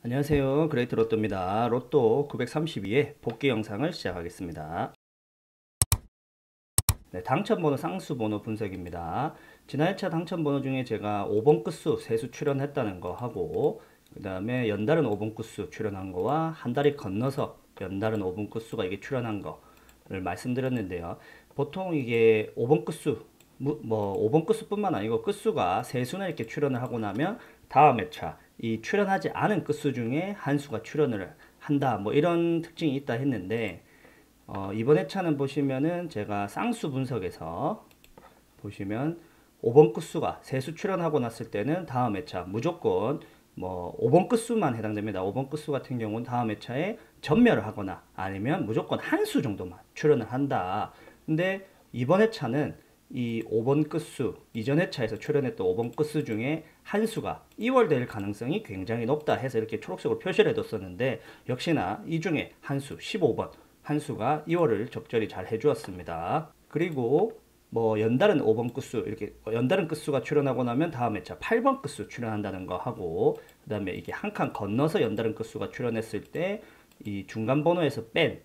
안녕하세요. 그레이트 로또입니다. 로또 932의 복귀 영상을 시작하겠습니다. 네, 당첨번호 쌍수번호 분석입니다. 지난 회차 당첨번호 중에 제가 5번 끝수 세수 출연했다는 거 하고, 그 다음에 연달은 5번 끝수 출연한 거와 한 달이 건너서 연달은 5번 끝수가 이게 출연한 거를 말씀드렸는데요. 보통 이게 5번 끝수, 5번 끝수뿐만 아니고 끝수가 세수나 이렇게 출연을 하고 나면 다음 회차 이 출연하지 않은 끝수 중에 한 수가 출연을 한다, 뭐 이런 특징이 있다 했는데, 이번 회차는 보시면은 제가 쌍수 분석에서 보시면 5번 끝수가 세수 출연하고 났을 때는 다음 회차 무조건 뭐 5번 끝수만 해당됩니다. 5번 끝수 같은 경우는 다음 회차에 전멸을 하거나 아니면 무조건 한 수 정도만 출연을 한다. 근데 이번 회차는 이 5번 끝수, 이전 회차에서 출연했던 5번 끝수 중에 한 수가 2월 될 가능성이 굉장히 높다 해서 이렇게 초록색으로 표시를 해뒀었는데, 역시나 이 중에 한 수, 15번 한 수가 2월을 적절히 잘 해주었습니다. 그리고 뭐 연달은 5번 끝수, 이렇게 연달은 끝수가 출연하고 나면 다음 회차 8번 끝수 출연한다는 거 하고, 그 다음에 이게 한 칸 건너서 연달은 끝수가 출연했을 때 이 중간 번호에서 뺀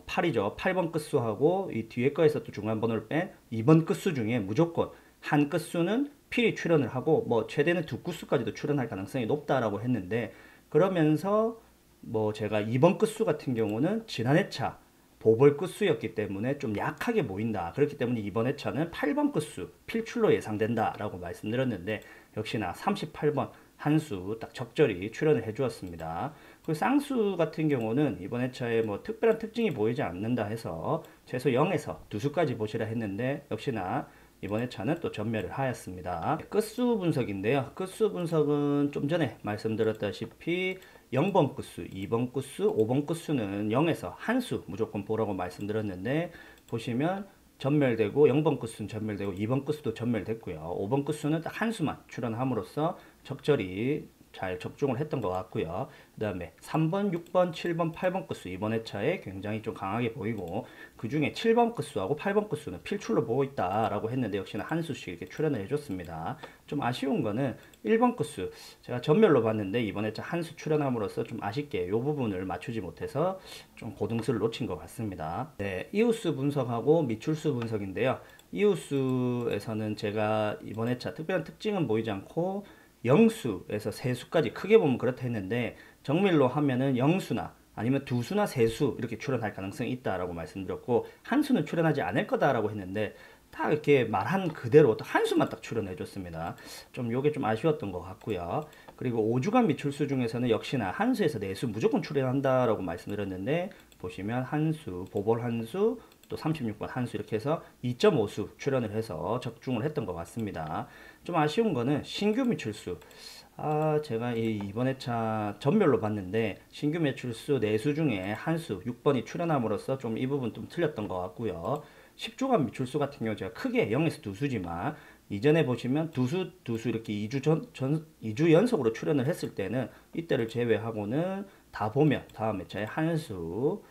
8이죠. 8번 끝수하고 이 뒤에 거에서 또 중간 번호를 뺀 2번 끝수 중에 무조건 한 끝수는 필히 출연을 하고, 뭐 최대는 두 끝수까지도 출연할 가능성이 높다라고 했는데, 그러면서 뭐 제가 2번 끝수 같은 경우는 지난 회차 보벌 끝수였기 때문에 좀 약하게 보인다. 그렇기 때문에 이번 회차는 8번 끝수 필출로 예상된다라고 말씀드렸는데, 역시나 38번 한 수 딱 적절히 출연을 해주었습니다. 그 쌍수 같은 경우는 이번 회차에 뭐 특별한 특징이 보이지 않는다 해서 최소 0에서 두 수까지 보시라 했는데, 역시나 이번 회차는 또 전멸을 하였습니다. 끝수 분석인데요. 끝수 분석은 좀 전에 말씀드렸다시피 0번 끝수, 2번 끝수, 5번 끝수는 0에서 한 수 무조건 보라고 말씀드렸는데, 보시면 전멸되고 0번 끝수는 전멸되고 2번 끝수도 전멸됐고요. 5번 끝수는 딱 한 수만 출연함으로써 적절히 잘 적중을 했던 것 같고요. 그 다음에 3번, 6번, 7번, 8번 끝수 이번 회차에 굉장히 좀 강하게 보이고, 그 중에 7번 끝수하고 8번 끝수는 필출로 보고 있다라고 했는데, 역시나 한 수씩 이렇게 출연을 해줬습니다. 좀 아쉬운 거는 1번 끝수 제가 전멸로 봤는데 이번 회차 한 수 출연함으로써 좀 아쉽게 이 부분을 맞추지 못해서 좀 고등수를 놓친 것 같습니다. 네, 이웃수 분석하고 미출수 분석인데요. 이웃수에서는 제가 이번 회차 특별한 특징은 보이지 않고 0수에서 세수까지 크게 보면 그렇다 했는데, 정밀로 하면은 0수나 아니면 두 수나 세 수 이렇게 출연할 가능성이 있다라고 말씀드렸고, 한 수는 출연하지 않을 거다라고 했는데 다 이렇게 말한 그대로 한 수만 딱 출연해 줬습니다. 좀 요게 좀 아쉬웠던 것 같고요. 그리고 5주간 미출수 중에서는 역시나 한 수에서 네 수 무조건 출연한다라고 말씀드렸는데, 보시면 한 수, 보벌 한 수, 또 36번 한 수 이렇게 해서 2.5수 출연을 해서 적중을 했던 것 같습니다. 좀 아쉬운 거는 신규 미출수. 제가 이번 회차 전멸로 봤는데 신규 매출수 4수 중에 한 수, 6번이 출연함으로써 좀 이 부분 좀 틀렸던 것 같고요. 10주간 미출수 같은 경우 제가 크게 0에서 2수지만, 이전에 보시면 두수 이렇게 2주 연속으로 출연을 했을 때는 이때를 제외하고는 다 보면 다음 회차에 한 수,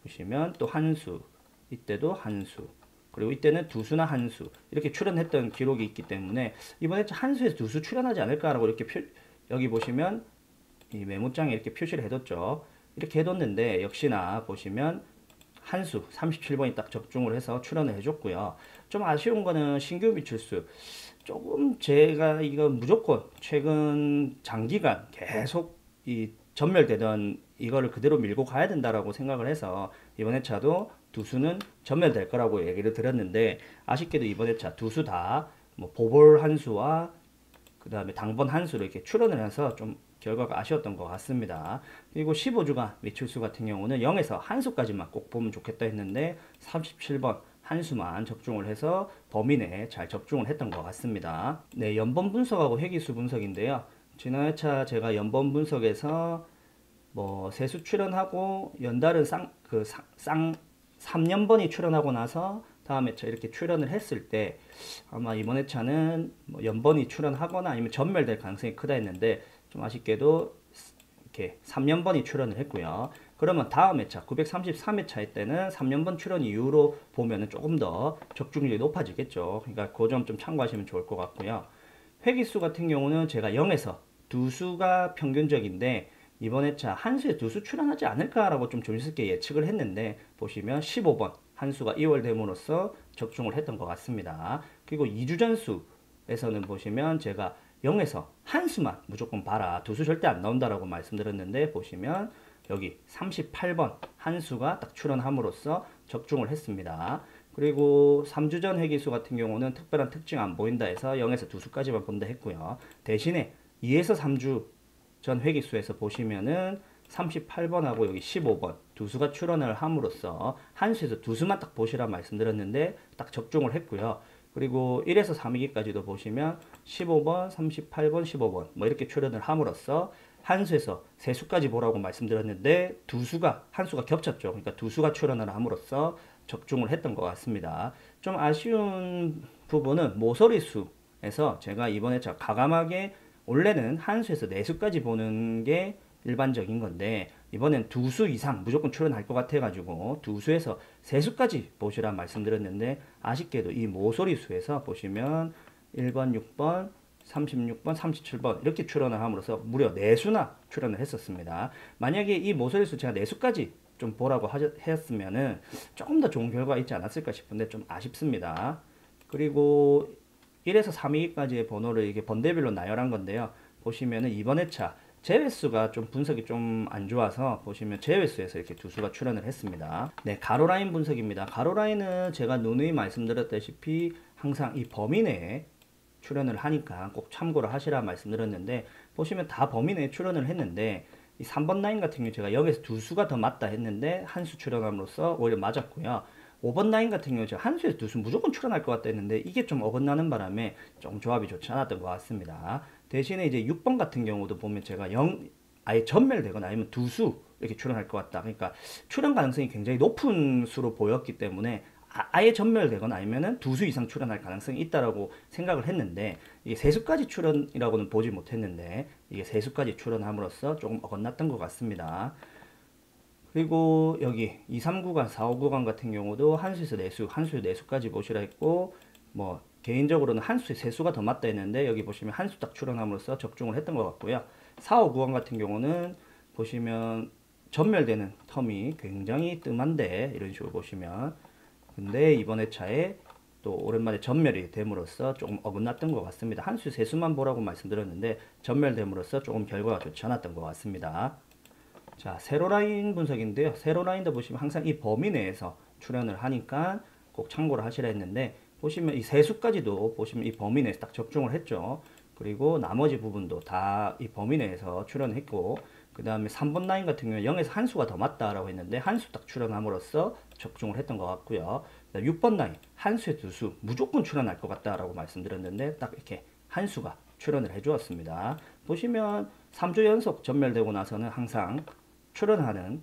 보시면 또 한 수, 이때도 한 수, 그리고 이때는 두 수나 한 수 이렇게 출연했던 기록이 있기 때문에 이번에 한 수에서 두 수 출연하지 않을까라고 이렇게 여기 보시면 이 메모장에 이렇게 표시를 해뒀죠. 이렇게 해뒀는데 역시나 보시면 한 수 37번이 딱 적중을 해서 출연을 해줬고요. 좀 아쉬운 거는 신규 미출수. 조금 제가 이거 무조건 최근 장기간 계속 이 전멸되던 이거를 그대로 밀고 가야 된다라고 생각을 해서 이번 회차도 두 수는 전멸될 거라고 얘기를 드렸는데, 아쉽게도 이번 회차 두 수 다 뭐 보볼 한 수와 그 다음에 당번 한 수로 이렇게 출연을 해서 좀 결과가 아쉬웠던 것 같습니다. 그리고 15주간 미출수 같은 경우는 0에서 한 수까지만 꼭 보면 좋겠다 했는데 37번 한 수만 적중을 해서 범위 내에 잘 적중을 했던 것 같습니다. 네, 연번 분석하고 회기수 분석인데요. 지난 회차 제가 연번 분석에서 뭐 세수 출연하고 연달은 3년번이 출연하고 나서 다음 회차 이렇게 출연을 했을 때 아마 이번 회차는 뭐 연번이 출연하거나 아니면 전멸될 가능성이 크다 했는데, 좀 아쉽게도 이렇게 3년번이 출연을 했고요. 그러면 다음 회차 933회차일 때는 3년번 출연 이후로 보면은 조금 더 적중률이 높아지겠죠. 그러니까 그 점 좀 참고하시면 좋을 것 같고요. 회기수 같은 경우는 제가 0에서 두 수가 평균적인데 이번 회차 한수에 두수 출연하지 않을까라고 좀 조심스럽게 예측을 했는데 보시면 15번 한수가 이월됨으로써 적중을 했던 것 같습니다. 그리고 2주 전수에서는 보시면 제가 0에서 한수만 무조건 봐라. 두수 절대 안 나온다라고 말씀드렸는데 보시면 여기 38번 한수가 딱 출연함으로써 적중을 했습니다. 그리고 3주 전 회기수 같은 경우는 특별한 특징 안 보인다 해서 0에서 두수까지만 본다 했고요. 대신에 2에서 3주 전 회기수에서 보시면은 38번하고 여기 15번 두수가 출원을 함으로써 한수에서 두수만 딱 보시라 말씀드렸는데 딱 적중을 했고요. 그리고 1에서 3위기까지도 보시면 15번, 38번, 15번 뭐 이렇게 출연을 함으로써 한수에서 세수까지 보라고 말씀드렸는데 한수가 겹쳤죠. 그러니까 두수가 출연을 함으로써 적중을 했던 것 같습니다. 좀 아쉬운 부분은 모서리수에서 제가 이번에 가감하게 원래는 한수에서 내수까지 보는 게 일반적인 건데 이번엔 두수 이상 무조건 출연할 것 같아가지고 두수에서 세수까지 보시라 말씀드렸는데 아쉽게도 이 모서리수에서 보시면 1번, 6번, 36번, 37번 이렇게 출연을 함으로써 무려 내수나 출연을 했었습니다. 만약에 이 모서리수 제가 내수까지 좀 보라고 했으면은 조금 더 좋은 결과가 있지 않았을까 싶은데 좀 아쉽습니다. 그리고 1에서 3위까지의 번호를 이게 번대별로 나열한 건데요. 보시면은 이번 회차 제외수가 좀 분석이 좀 안 좋아서 보시면 제외수에서 이렇게 두수가 출연을 했습니다. 네, 가로라인 분석입니다. 가로라인은 제가 누누이 말씀드렸다시피 항상 이 범위 내에 출연을 하니까 꼭 참고를 하시라 말씀드렸는데 보시면 다 범위 내에 출연을 했는데 이 3번 라인 같은 경우 제가 여기서 두수가 더 맞다 했는데 한수 출연함으로써 오히려 맞았고요. 5번 라인 같은 경우 제가 한수에서 두수 무조건 출연할 것 같다 했는데 이게 좀 어긋나는 바람에 좀 조합이 좋지 않았던 것 같습니다. 대신에 이제 6번 같은 경우도 보면 제가 아예 전멸되거나 아니면 두수 이렇게 출연할 것 같다. 그러니까 출연 가능성이 굉장히 높은 수로 보였기 때문에 아예 전멸되거나 아니면은 두수 이상 출연할 가능성이 있다라고 생각을 했는데 이게 세수까지 출연이라고는 보지 못했는데 이게 세수까지 출연함으로써 조금 어긋났던 것 같습니다. 그리고 여기 2, 3구간, 4, 5구간 같은 경우도 한수에서 내수, 한수에서 내수까지 보시라 했고 뭐 개인적으로는 한수의 세수가 더 맞다 했는데 여기 보시면 한수 딱 출연함으로써 적중을 했던 것 같고요. 4, 5구간 같은 경우는 보시면 전멸되는 텀이 굉장히 뜸한데 이런 식으로 보시면 근데 이번 회차에 또 오랜만에 전멸이 됨으로써 조금 어긋났던 것 같습니다. 한수 세수만 보라고 말씀드렸는데 전멸됨으로써 조금 결과가 좋지 않았던 것 같습니다. 자, 세로라인 분석인데요. 세로라인도 보시면 항상 이 범위 내에서 출연을 하니까 꼭 참고를 하시라 했는데 보시면 이 세수까지도 보시면 이 범위 내에서 딱 적중을 했죠. 그리고 나머지 부분도 다 이 범위 내에서 출연했고 그 다음에 3번 라인 같은 경우에 0에서 한수가 더 맞다라고 했는데 한수 딱 출연함으로써 적중을 했던 것 같고요. 6번 라인 한수의 두수 무조건 출연할 것 같다라고 말씀드렸는데 딱 이렇게 한수가 출연을 해주었습니다. 보시면 3주 연속 전멸되고 나서는 항상 출연하는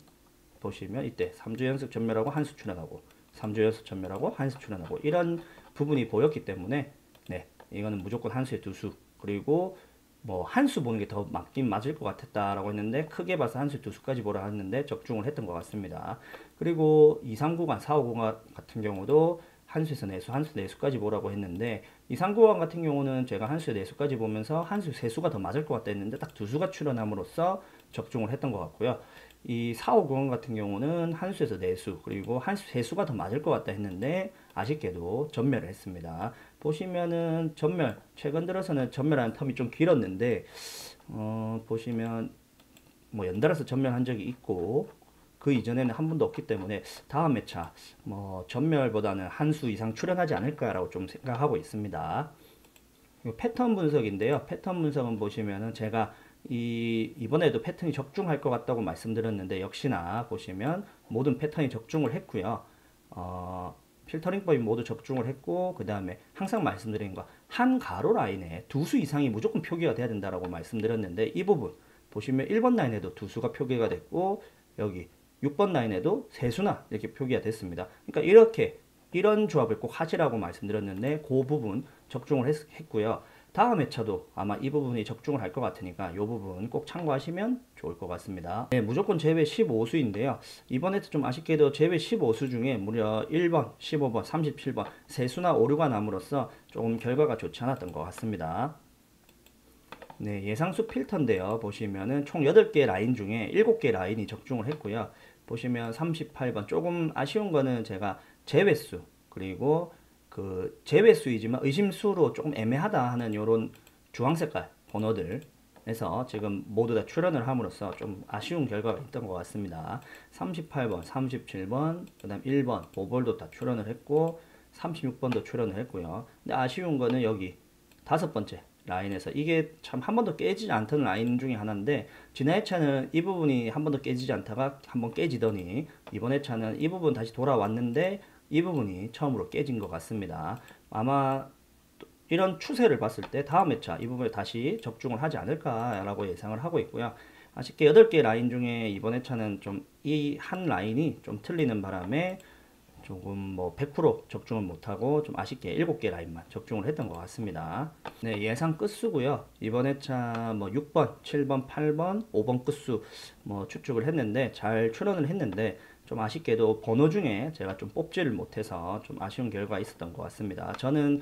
보시면 이때 3주 연속 전멸하고 한수 출연하고 3주 연속 전멸하고 한수 출연하고 이런 부분이 보였기 때문에 네 이거는 무조건 한수의 두수 그리고 뭐 한수 보는 게 더 맞긴 맞을 것 같았다라고 했는데 크게 봐서 한수 두수까지 보라 했는데 적중을 했던 것 같습니다. 그리고 2, 3구간, 4, 5구간 같은 경우도 한수에서 내수, 한수 내수까지 보라고 했는데 2, 3구간 같은 경우는 제가 한수 내수까지 보면서 한수 세수가 더 맞을 것 같다 했는데 딱 두수가 출연함으로써 적중을 했던 것 같고요. 이 4, 5구간 같은 경우는 한수에서 내수 그리고 한수 세수가 더 맞을 것 같다 했는데 아쉽게도 전멸을 했습니다. 보시면은 전멸 최근 들어서는 전멸하는 텀이 좀 길었는데 보시면 뭐 연달아서 전멸한 적이 있고 그 이전에는 한 번도 없기 때문에 다음 회차 뭐 전멸보다는 한수 이상 출연하지 않을까라고 좀 생각하고 있습니다. 패턴 분석인데요. 패턴 분석은 보시면은 제가 이번에도 패턴이 적중할 것 같다고 말씀드렸는데 역시나 보시면 모든 패턴이 적중을 했고요. 필터링법이 모두 적중을 했고 그 다음에 항상 말씀드린 거 한 가로 라인에 두수 이상이 무조건 표기가 돼야 된다라고 말씀드렸는데 이 부분 보시면 1번 라인에도 두수가 표기가 됐고 여기 6번 라인에도 세수나 이렇게 표기가 됐습니다. 그러니까 이런 조합을 꼭 하시라고 말씀드렸는데 그 부분 적중을 했고요. 다음 회차도 아마 이 부분이 적중을 할 것 같으니까 이 부분 꼭 참고하시면 좋을 것 같습니다. 네, 무조건 제외 15수인데요. 이번 회차 좀 아쉽게도 제외 15수 중에 무려 1번, 15번, 37번 세수나 오류가 남으로써 조금 결과가 좋지 않았던 것 같습니다. 네, 예상수 필터인데요. 보시면은 총 8개 라인 중에 7개 라인이 적중을 했고요. 보시면 38번 조금 아쉬운 거는 제가 제외수 그리고 그 제외수이지만 의심수로 조금 애매하다 하는 요런 주황 색깔 번호들 에서 지금 모두 다 출연을 함으로써 좀 아쉬운 결과가 있던 것 같습니다. 38번, 37번, 그 다음 1번, 모볼도 다 출연을 했고 36번도 출연을 했고요. 근데 아쉬운 거는 여기 5번째 라인에서 이게 참 한 번도 깨지지 않던 라인 중에 하나인데 지난 회차는 이 부분이 한 번도 깨지지 않다가 한 번 깨지더니 이번 회차는 이 부분 다시 돌아왔는데 이 부분이 처음으로 깨진 것 같습니다. 아마 이런 추세를 봤을 때 다음 회차 이 부분에 다시 적중을 하지 않을까라고 예상을 하고 있고요. 아쉽게 8개 라인 중에 이번 회차는 좀 이 한 라인이 좀 틀리는 바람에 조금 뭐 100% 적중을 못하고 좀 아쉽게 7개 라인만 적중을 했던 것 같습니다. 네, 예상 끝수고요. 이번 회차 뭐 6번, 7번, 8번, 5번 끝수 뭐 추측을 했는데 잘 출연을 했는데 좀 아쉽게도 번호 중에 제가 좀 뽑지를 못해서 좀 아쉬운 결과가 있었던 것 같습니다. 저는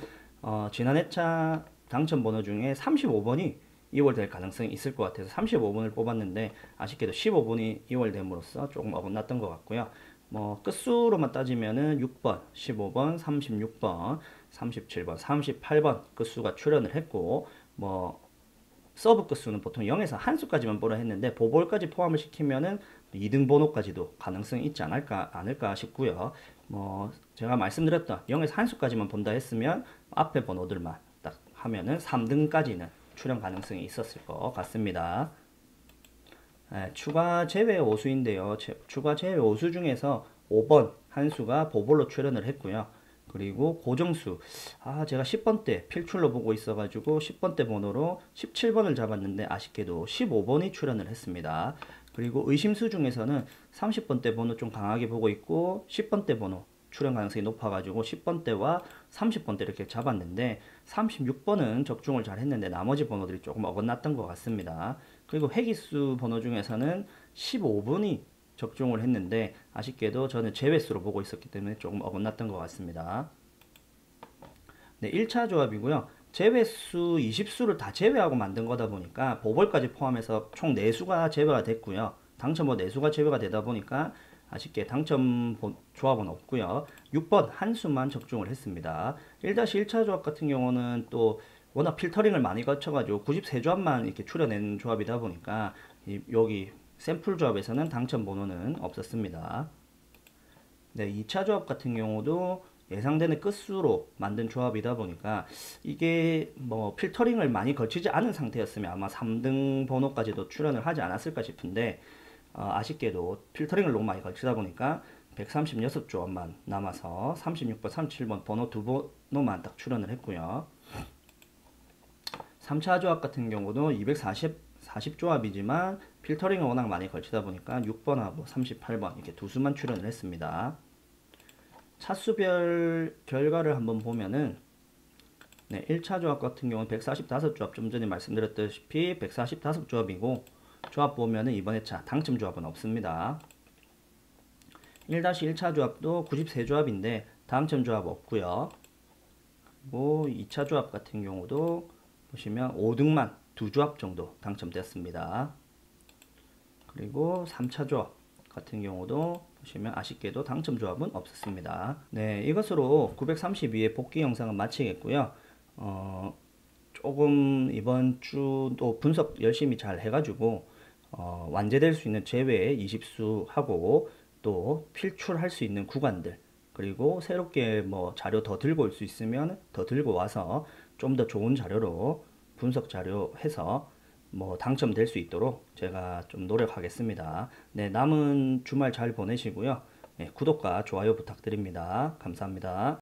지난 회차 당첨 번호 중에 35번이 2월 될 가능성이 있을 것 같아서 35번을 뽑았는데 아쉽게도 15번이 2월 됨으로써 조금 어긋났던 것 같고요. 뭐 끝수로만 따지면은 6번, 15번, 36번, 37번, 38번 끝수가 출연을 했고 뭐 서브 끝수는 보통 0에서 한 수까지만 보라 했는데 보볼까지 포함을 시키면은 2등 번호까지도 가능성이 있지 않을까 싶고요. 뭐 제가 말씀드렸던 0에서 한 수까지만 본다 했으면 앞에 번호들만 딱 하면은 3등까지는 출연 가능성이 있었을 것 같습니다. 네, 추가 제외 오수인데요. 추가 제외 오수 중에서 5번 한 수가 보볼로 출연을 했고요. 그리고 고정수, 제가 10번 때 필출로 보고 있어가지고 10번 때 번호로 17번을 잡았는데 아쉽게도 15번이 출연을 했습니다. 그리고 의심수 중에서는 30번 때 번호 좀 강하게 보고 있고 10번 때 번호 출연 가능성이 높아가지고 10번 때와 30번 때 이렇게 잡았는데 36번은 적중을 잘 했는데 나머지 번호들이 조금 어긋났던 것 같습니다. 그리고 회기수 번호 중에서는 15번이 적중을 했는데 아쉽게도 저는 제외수로 보고 있었기 때문에 조금 어긋났던 것 같습니다. 네, 1차 조합이고요. 제외수 20수를 다 제외하고 만든 거다 보니까 보벌까지 포함해서 총 4수가 제외가 됐고요. 당첨 4수가 제외가 되다 보니까 아쉽게 당첨 조합은 없고요. 6번 한 수만 적중을 했습니다. 1-1차 조합 같은 경우는 또 워낙 필터링을 많이 거쳐가지고 93조합만 이렇게 추려낸 조합이다 보니까 여기 샘플 조합에서는 당첨 번호는 없었습니다. 네, 2차 조합 같은 경우도 예상되는 끝수로 만든 조합이다 보니까 이게 뭐 필터링을 많이 거치지 않은 상태였으면 아마 3등 번호까지도 출연을 하지 않았을까 싶은데 아쉽게도 필터링을 너무 많이 거치다 보니까 136조합만 남아서 36번, 37번 번호 2번호만 딱 출연을 했고요. 3차 조합 같은 경우도 40조합이지만 필터링을 워낙 많이 걸치다 보니까 6번하고 38번 이렇게 2수만 출연을 했습니다. 차수별 결과를 한번 보면은 네, 1차 조합 같은 경우는 145조합 좀 전에 말씀드렸다시피 145조합이고 조합 보면은 이번 회차 당첨 조합은 없습니다. 1-1차 조합도 93조합인데 당첨 조합 없고요. 그리고 2차 조합 같은 경우도 보시면 5등만 2조합 정도 당첨되었습니다. 그리고 3차 조합 같은 경우도 보시면 아쉽게도 당첨 조합은 없었습니다. 네, 이것으로 932의 복귀 영상은 마치겠고요. 조금 이번 주도 분석 열심히 잘 해가지고 완제될 수 있는 제외 20수 하고 또 필출할 수 있는 구간들 그리고 새롭게 뭐 자료 더 들고 올 수 있으면 더 들고 와서 좀 더 좋은 자료로 분석 자료 해서 뭐 당첨될 수 있도록 제가 좀 노력하겠습니다. 네, 남은 주말 잘 보내시고요. 네, 구독과 좋아요 부탁드립니다. 감사합니다.